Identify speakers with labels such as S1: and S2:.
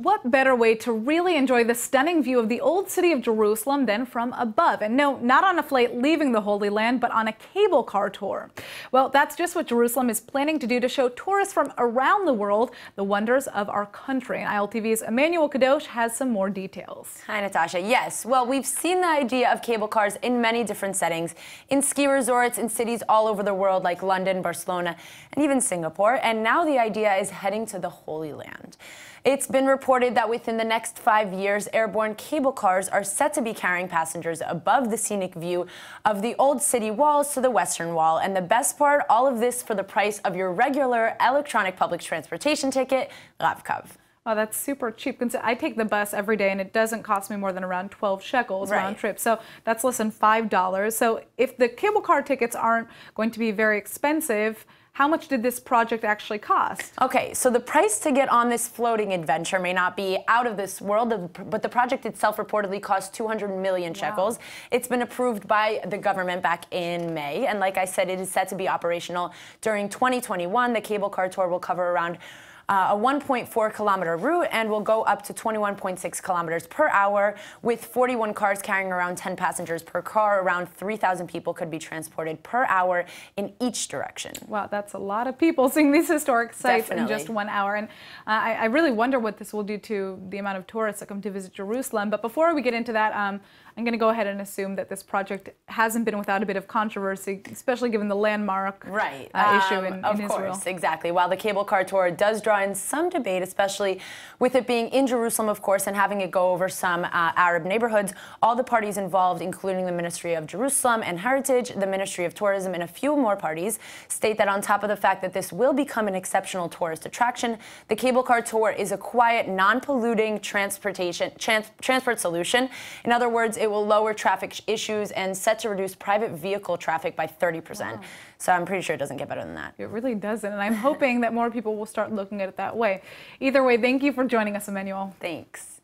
S1: What better way to really enjoy the stunning view of the old city of Jerusalem than from above? And no, not on a flight leaving the Holy Land, but on a cable car tour. Well, that's just what Jerusalem is planning to do to show tourists from around the world the wonders of our country. And ILTV's Emmanuel Kadosh has some more details.
S2: Hi, Natasha. Yes, well, we've seen the idea of cable cars in many different settings, in ski resorts in cities all over the world like London, Barcelona, and even Singapore. And now the idea is heading to the Holy Land. It's been reported that within the next 5 years, airborne cable cars are set to be carrying passengers above the scenic view of the old city walls to the Western Wall. And the best part, all of this for the price of your regular electronic public transportation ticket, Rav-Kav.
S1: Oh, that's super cheap. I take the bus every day, and it doesn't cost me more than around 12 shekels round trip. So that's less than $5. So if the cable car tickets aren't going to be very expensive, how much did this project actually cost?
S2: Okay, so the price to get on this floating adventure may not be out of this world, but the project itself reportedly cost 200 million shekels. Wow. It's been approved by the government back in May, and like I said, it is set to be operational during 2021. The cable car tour will cover around a 1.4-kilometer route and will go up to 21.6 kilometers per hour with 41 cars carrying around 10 passengers per car. Around 3,000 people could be transported per hour in each direction. Wow,
S1: that's a lot of people seeing these historic sites in just 1 hour. And I really wonder what this will do to the amount of tourists that come to visit Jerusalem. But before we get into that, I'm going to go ahead and assume that this project hasn't been without a bit of controversy, especially given the landmark issue in Israel.
S2: Of course, exactly. While the cable car tour does draw in some debate, especially with it being in Jerusalem, of course, and having it go over some Arab neighborhoods, all the parties involved, including the Ministry of Jerusalem and Heritage, the Ministry of Tourism, and a few more parties, state that on top of the fact that this will become an exceptional tourist attraction, the cable car tour is a quiet, non-polluting transport solution. In other words, it will lower traffic issues and set to reduce private vehicle traffic by 30%. Wow. So I'm pretty sure it doesn't get better than that.
S1: It really doesn't, and I'm hoping that more people will start looking at it that way. Either way, thank you for joining us, Emmanuel.
S2: Thanks.